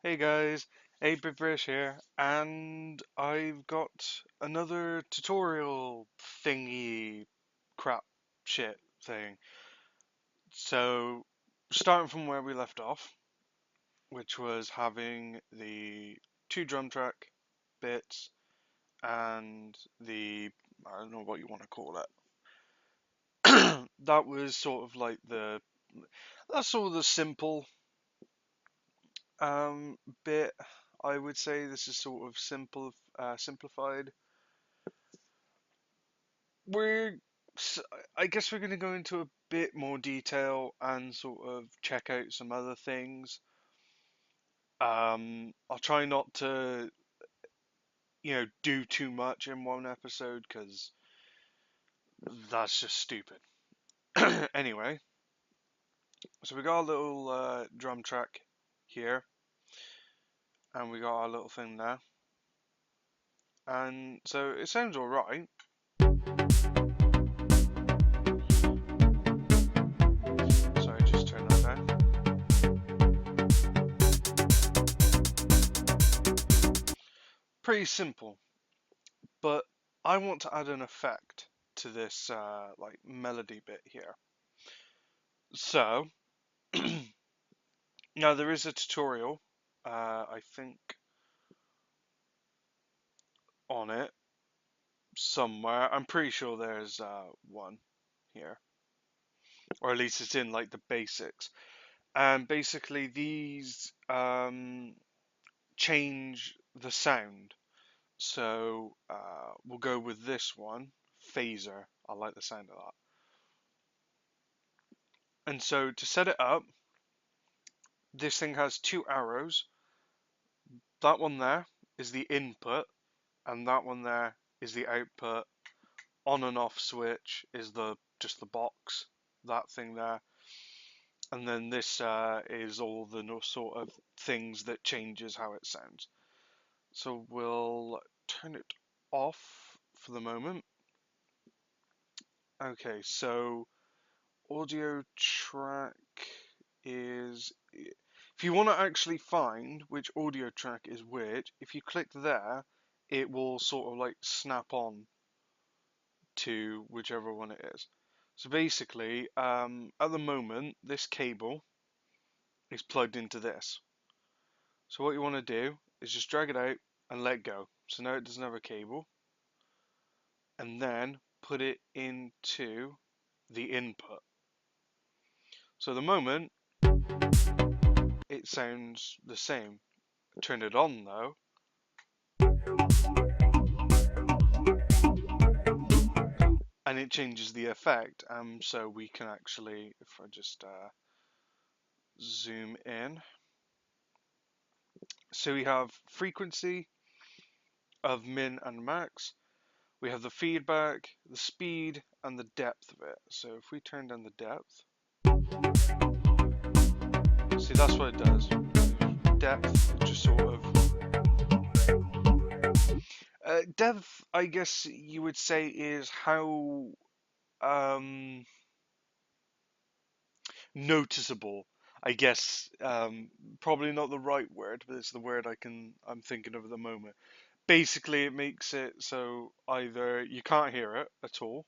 Hey guys, British here, and I've got another tutorial thingy crap shit thing. So, starting from where we left off, which was having the two drum track bits and I don't know what you want to call it. That was sort of like that's sort of the simple bit. I would say this is sort of simplified. We're, I guess we're going to go into a bit more detail and sort of check out some other things. I'll try not to, do too much in one episode because that's just stupid. Anyway, so we got a little drum track here, and we got our little thing there, and so it sounds all right. Sorry, just turn that down. Pretty simple, but I want to add an effect to this like melody bit here. So now there is a tutorial, I think, on it somewhere. I'm pretty sure there's one here, or at least it's in like the basics. And basically these change the sound. So we'll go with this one, phaser. I like the sound of that. And so to set it up, this thing has two arrows. That one there is the input, and that one there is the output. On and off switch is just the box, that thing there. And then this is all the sort of things that changes how it sounds. So we'll turn it off for the moment. Okay, so audio track is, if you want to actually find which audio track is which, if you click there, it will sort of like snap on to whichever one it is. So basically, at the moment, this cable is plugged into this. So what you want to do is just drag it out and let go. So now it doesn't have a cable. And then put it into the input. So at the moment, it sounds the same. Turn it on though. And it changes the effect. So we can actually, if I just zoom in. So we have frequency of min and max. We have the feedback, the speed, and the depth of it. So if we turn down the depth, see, that's what it does. Depth, just sort of. Depth, I guess you would say, is how noticeable. I guess probably not the right word, but it's the word I'm thinking of at the moment. Basically, it makes it so either you can't hear it at all,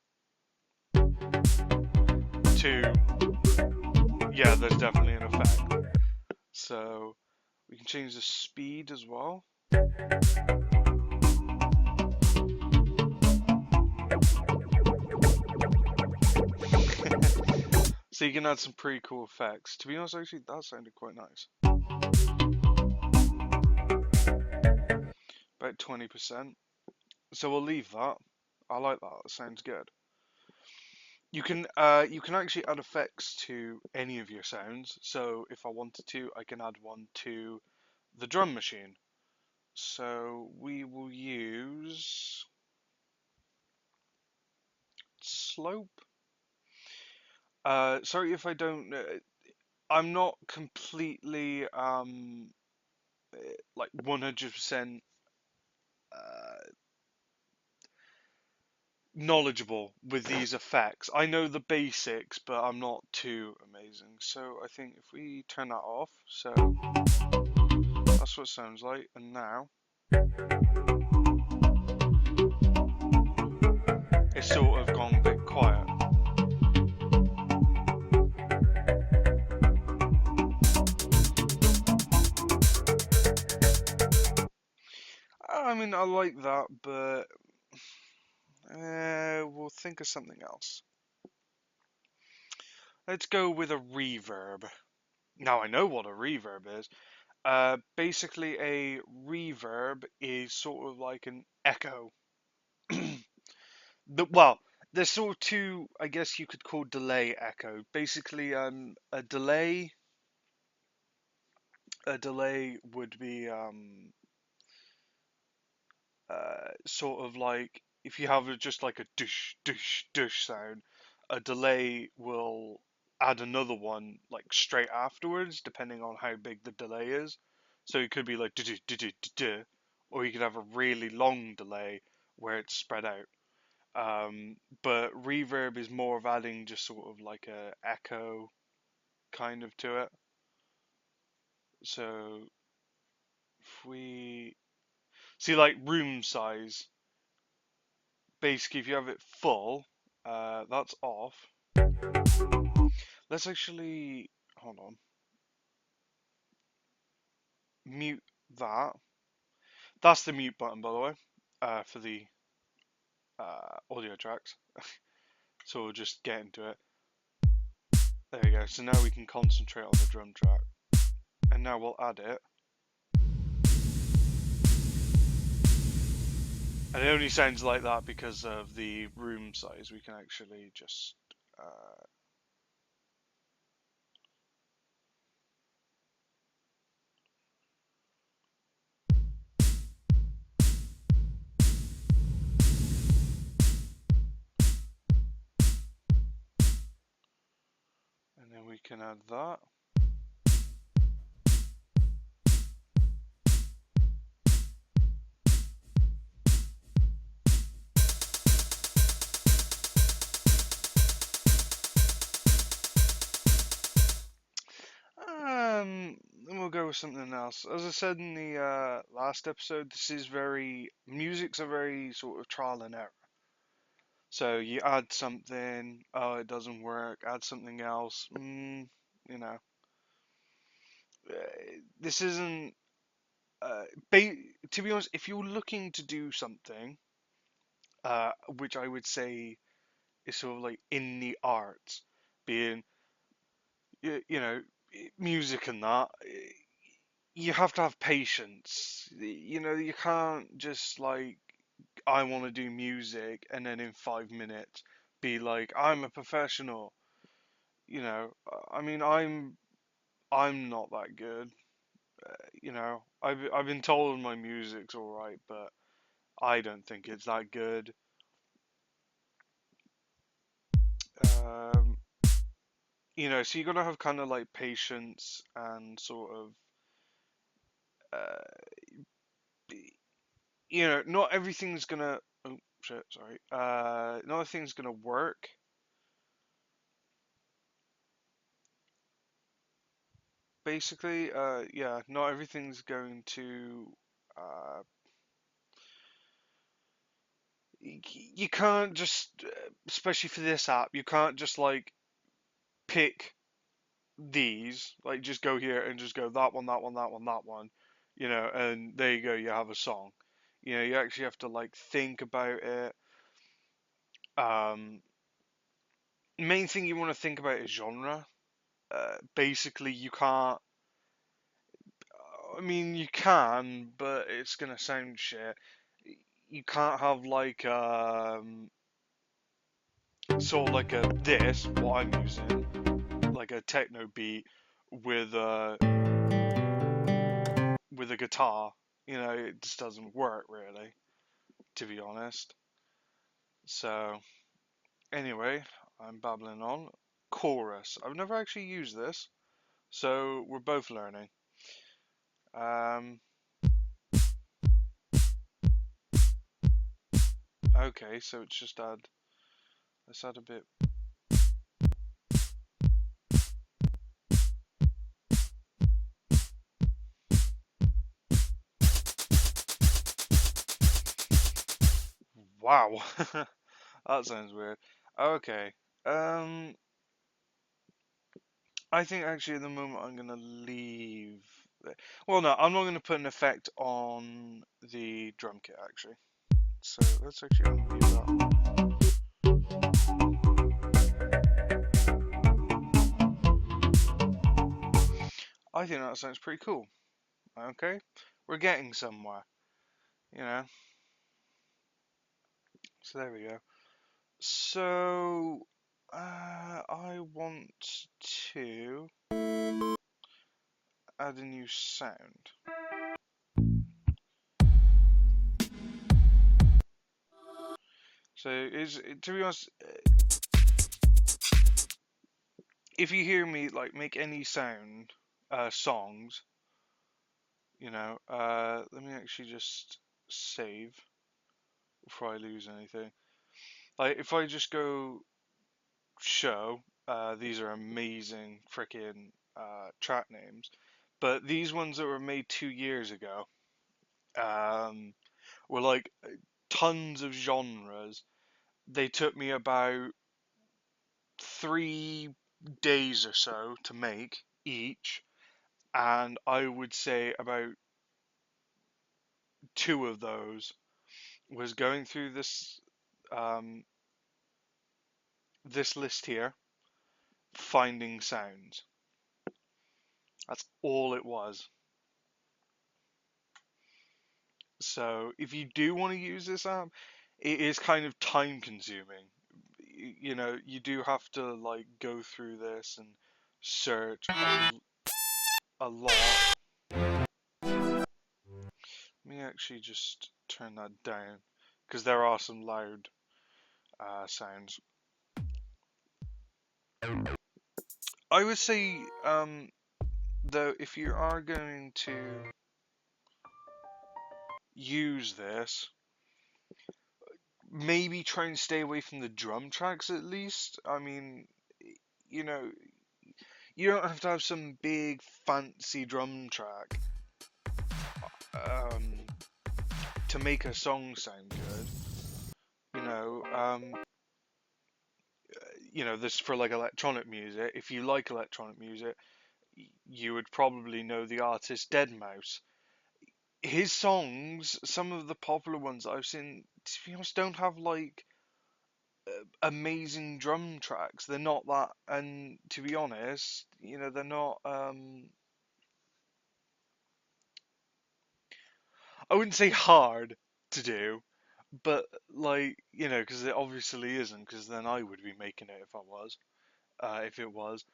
to yeah, there's definitely an effect. So we can change the speed as well. So you can add some pretty cool effects. To be honest, actually, that sounded quite nice. About 20%. So we'll leave that. I like that. That sounds good. You can actually add effects to any of your sounds. So if I wanted to, I can add one to the drum machine. So we will use slope. Sorry if I don't. I'm not completely like 100% knowledgeable with these effects. I know the basics, but I'm not too amazing. So I think if we turn that off, so that's that's what it sounds like. And now it's sort of gone a bit quiet. I mean, I like that, but we'll think of something else. Let's go with a reverb. Now I know what a reverb is. Basically, a reverb is sort of like an echo. Well, there's sort of two, I guess you could call delay echo. Basically, a delay would be sort of like if you have just like a dush dush dush sound, a delay will add another one like straight afterwards, depending on how big the delay is. So it could be like duh, duh, duh, duh, duh, duh, or you could have a really long delay where it's spread out. But reverb is more of adding just sort of like a echo kind of to it. So if we see like room size, basically if you have it full, that's off. Let's actually hold on. Mute that. That's the mute button, by the way, for the audio tracks. So we'll just get into it. There we go. So now we can concentrate on the drum track. And now we'll add it. And it only sounds like that because of the room size. We can actually just and then we can add that. Then we'll go with something else. As I said in the last episode, music's a very sort of trial and error. So you add something, oh, it doesn't work, add something else, you know. This isn't, to be honest, if you're looking to do something, which I would say is sort of like in the arts, being, you know, music and that, you have to have patience. You know, you can't just like, I want to do music and then in 5 minutes be like, I'm a professional. You know, I mean, I'm not that good. You know, I've been told my music's all right, but I don't think it's that good. Um, you know, so you gotta have kind of like patience and sort of, you know, not everything's gonna. Oh shit, sorry. Not everything's gonna work. Basically, yeah, not everything's going to. Uh, you can't just, especially for this app, you can't just like pick these, like just go here and just go that one, that one, that one, that one, you know, and there you go, you have a song. You know, you actually have to like think about it. Main thing you want to think about is genre. Basically, you can't. I mean, you can, but it's gonna sound shit. You can't have like sort of like a this what I'm using, like a techno beat with a guitar. You know, it just doesn't work really, to be honest. So anyway, I'm babbling on. Chorus. I've never actually used this, so we're both learning. Okay, so it's just let's add a bit. Wow. That sounds weird. Okay. Um, I think actually at the moment I'm gonna leave. Well, no, I'm not gonna put an effect on the drum kit actually. So let's actually undo that. I think that sounds pretty cool. Okay, we're getting somewhere, you know. So there we go. So I want to add a new sound. So is to be honest, if you hear me like make any sound, songs, you know, let me actually just save before I lose anything. Like if I just go show, these are amazing freaking track names, but these ones that were made 2 years ago, um, were like tons of genres. They took me about 3 days or so to make each, and I would say about two of those was going through um, this list here, finding sounds. That's all it was. So if you do want to use this app, it is kind of time consuming. You know, you do have to like go through this and search a lot. Let me actually just turn that down because there are some loud sounds. I would say, though, if you are going to use this, maybe try and stay away from the drum tracks at least. I mean, you know, you don't have to have some big fancy drum track um, to make a song sound good. You know, this for like electronic music. If you like electronic music, you would probably know the artist Deadmau5. His songs, some of the popular ones I've seen, to be honest, don't have like amazing drum tracks. They're not that, and to be honest, you know, they're not. I wouldn't say hard to do, but like you know, because it obviously isn't. Because then I would be making it if I was, if it was.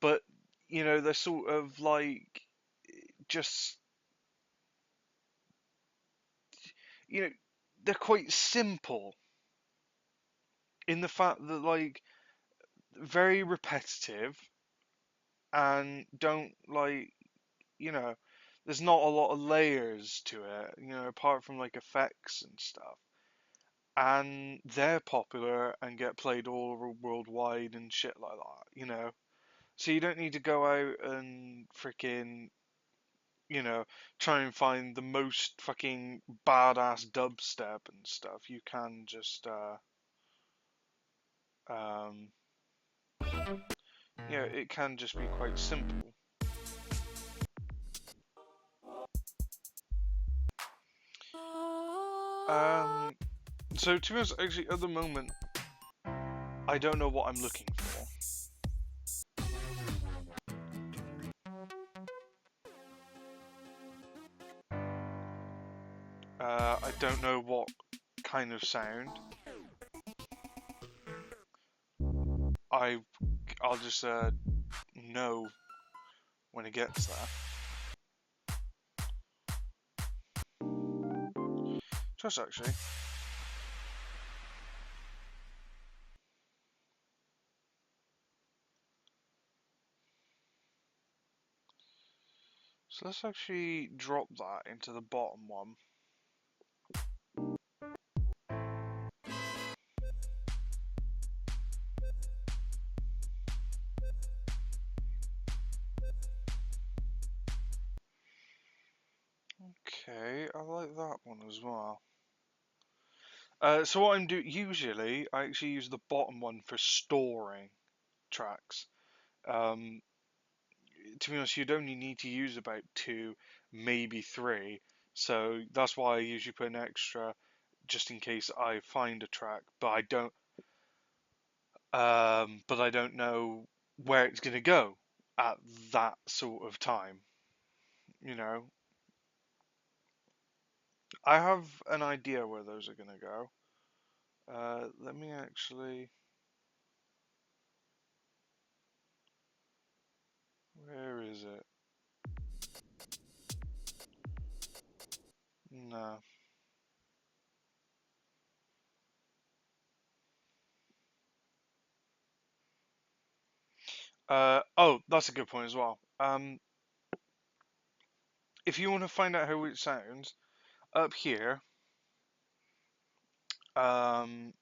But you know, they're sort of like just you know, they're quite simple in the fact that like very repetitive and don't like you know, there's not a lot of layers to it, you know, apart from like effects and stuff. And they're popular and get played all over worldwide and shit like that, you know. So you don't need to go out and freaking, you know, try and find the most fucking badass dubstep and stuff. You can just, um, you know, it can just be quite simple. Um, so to be honest, actually, at the moment, I don't know what I'm looking for. I don't know what kind of sound. I I'll just know when it gets there. Just actually. So let's actually drop that into the bottom one. Okay, I like that one as well. So what I'm doing usually, I actually use the bottom one for storing tracks. Um, to be honest, you'd only need to use about two, maybe three. So that's why I usually put an extra, just in case I find a track, but I don't know where it's gonna go at that sort of time. You know, I have an idea where those are gonna go. Let me actually. Where is it? No. Oh, that's a good point as well. If you want to find out how it sounds, up here, um,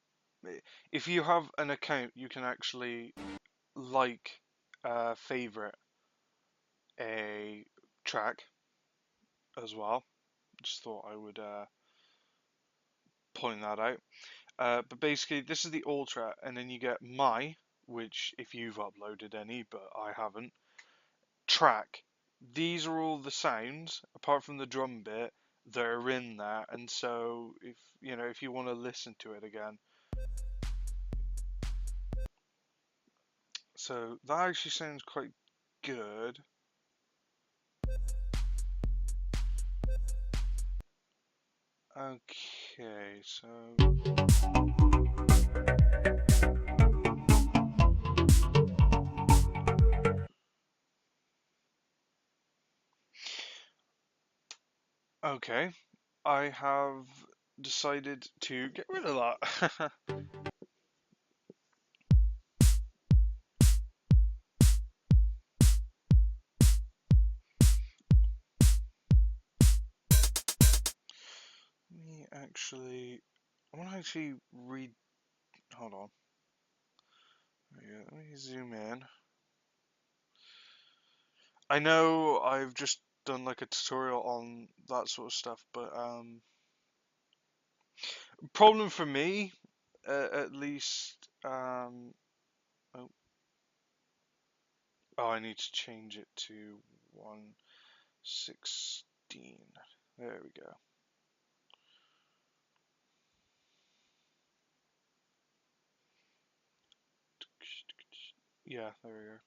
if you have an account, you can actually like, favorite a track as well. Just thought I would point that out. But basically, this is the all track, and then you get my, which if you've uploaded any, but I haven't, track. These are all the sounds, apart from the drum bit, that are in there. And so, if you want to listen to it again, so that actually sounds quite good. Okay, so okay, I have decided to get rid of that. Let me actually, I want to actually read. Hold on. Let me zoom in. I know I've just done like a tutorial on that sort of stuff, but problem for me, at least, oh, oh, I need to change it to 116. There we go. Yeah, there we go.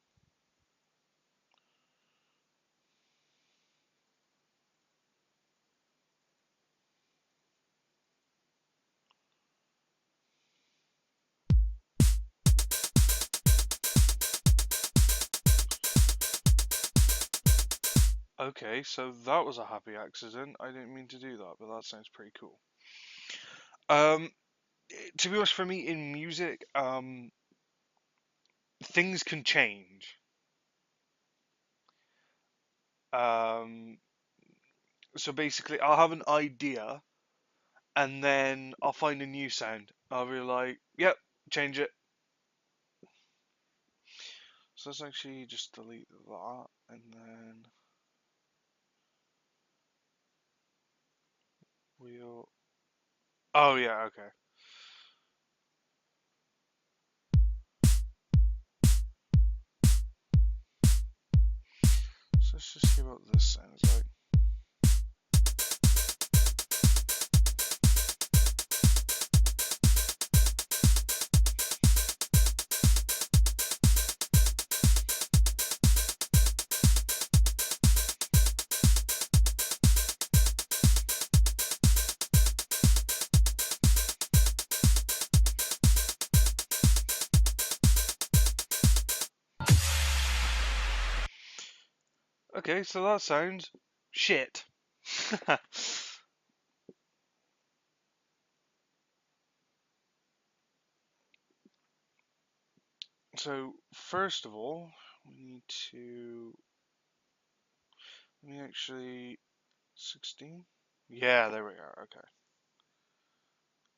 Okay, so that was a happy accident. I didn't mean to do that, but that sounds pretty cool. Um, to be honest, for me in music, things can change. Um, so basically, I'll have an idea, and then I'll find a new sound. I'll be like, "Yep, change it." So let's actually just delete that, and then we'll. Oh yeah, okay. So let's just see what this sounds like. Okay, so that sounds shit. So first of all, we need to. Let me actually 16. Yeah, there we are. Okay.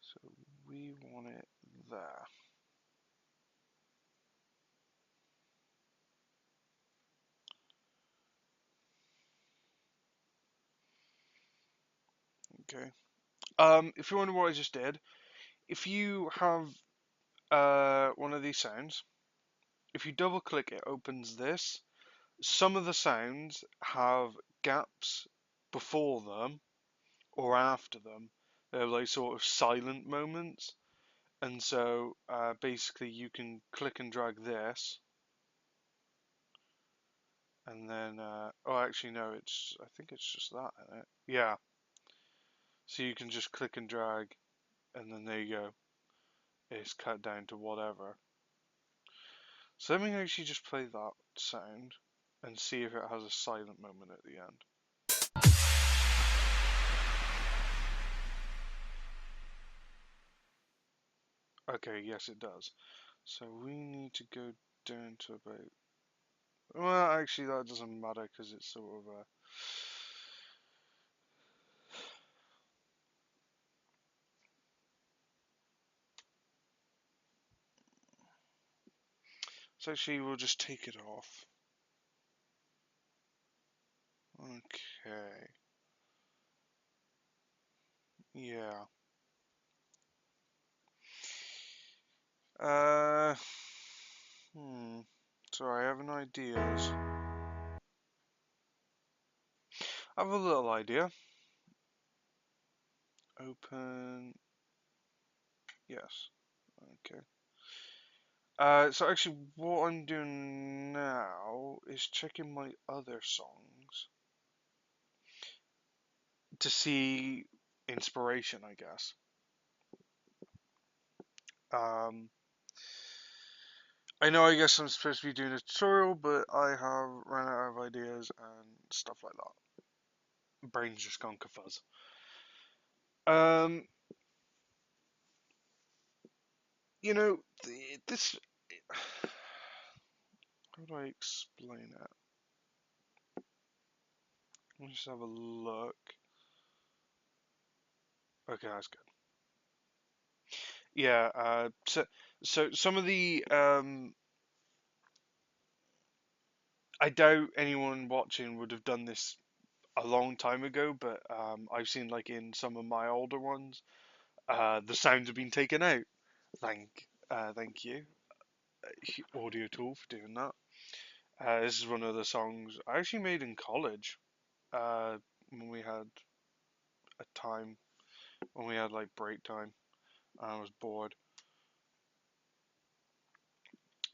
So we want it there. Okay. If you wonder what I just did, if you have one of these sounds, if you double click, it opens this. Some of the sounds have gaps before them or after them. They're like sort of silent moments. And so basically you can click and drag this. And then, oh, actually, no, I think it's just that, isn't it? Yeah. So you can just click and drag, and then there you go. It's cut down to whatever. So let me actually just play that sound and see if it has a silent moment at the end. Okay, yes it does. So we need to go down to about... Well, actually that doesn't matter because it's sort of a... So actually we'll just take it off. Okay. Yeah. Uh... Sorry, I have an idea. I have a little idea. Open. Yes. Okay. So actually, what I'm doing now is checking my other songs to see inspiration, I guess. Um, I know, I guess I'm supposed to be doing a tutorial, but I have run out of ideas and stuff like that. Brain's just gone kafuzz. Um, this. How do I explain it? Let me just have a look. Okay, that's good. Yeah, so some of the I doubt anyone watching would have done this a long time ago, but I've seen like in some of my older ones, the sounds have been taken out. Thank you, Audiotool, for doing that. This is one of the songs I actually made in college, when we had a time, when we had like break time, and I was bored.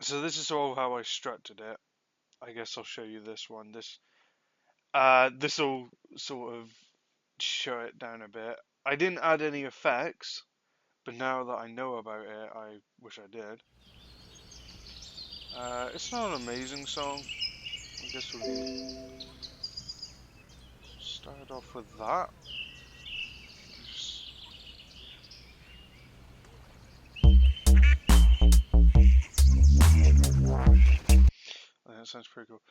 So this is all how I structured it. I guess I'll show you this one. This will sort of show it down a bit. I didn't add any effects, but now that I know about it, I wish I did. It's not an amazing song. I guess we'll start off with that. Just... that sounds pretty cool.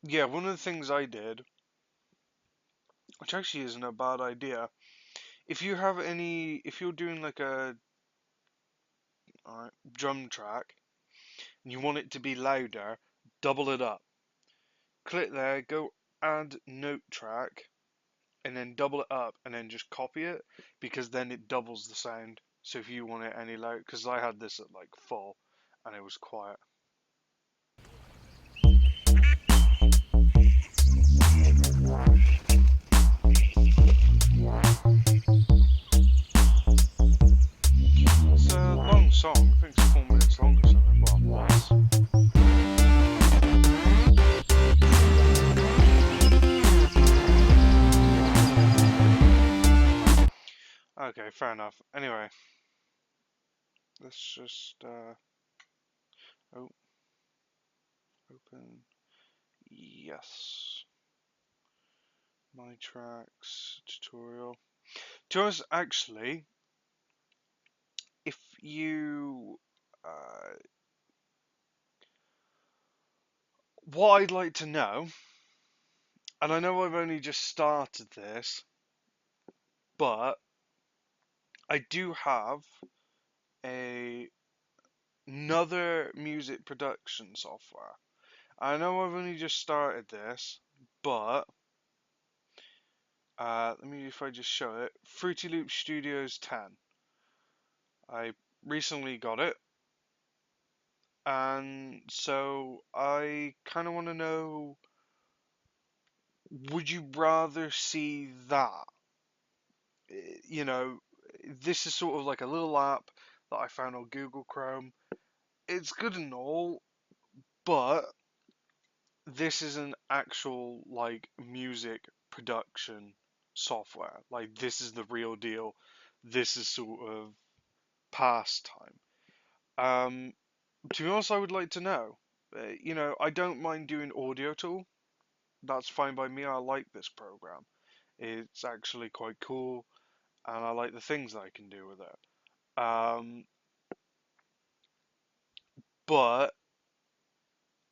Yeah, one of the things I did, which actually isn't a bad idea, if you're doing like a drum track, and you want it to be louder, double it up. Click there, go add note track, and then double it up, and then just copy it, because then it doubles the sound. So if you want it any louder, because I had this at like full, and it was quiet. It's a long song. I think it's 4 minutes long or something. Well, it was. Okay, fair enough. Anyway, let's just oh, open. Yes, my tracks tutorial. To us, actually, if you what I'd like to know, and I know I've only just started this, but I do have a another music production software. I know I've only just started this, but Let me if I just show it. Fruity Loop Studios 10. I recently got it, and so I kind of want to know, would you rather see that? You know, this is sort of like a little app that I found on Google Chrome. It's good and all, but this is an actual like music production software. Like this is the real deal. This is sort of pastime. Um, to be honest, I would like to know. I don't mind doing Audiotool. That's fine by me. I like this program. It's actually quite cool, and I like the things that I can do with it. But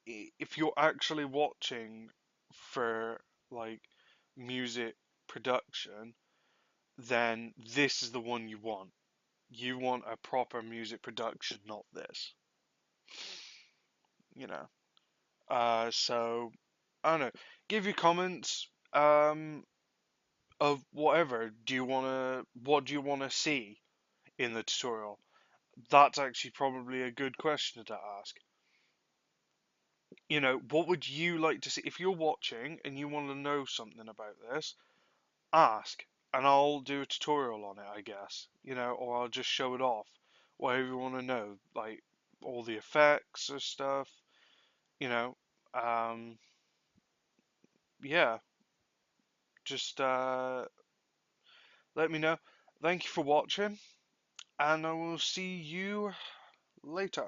if you're actually watching for like music production, then this is the one you want. You want a proper music production, not this. You know. So I don't know. Give your comments. Of whatever what do you wanna see in the tutorial? That's actually probably a good question to ask. What would you like to see if you're watching and you want to know something about this? Ask, and I'll do a tutorial on it, I guess. Or I'll just show it off. Whatever you want to know, like all the effects or stuff. You know, um, yeah, just let me know. Thank you for watching, and I will see you later.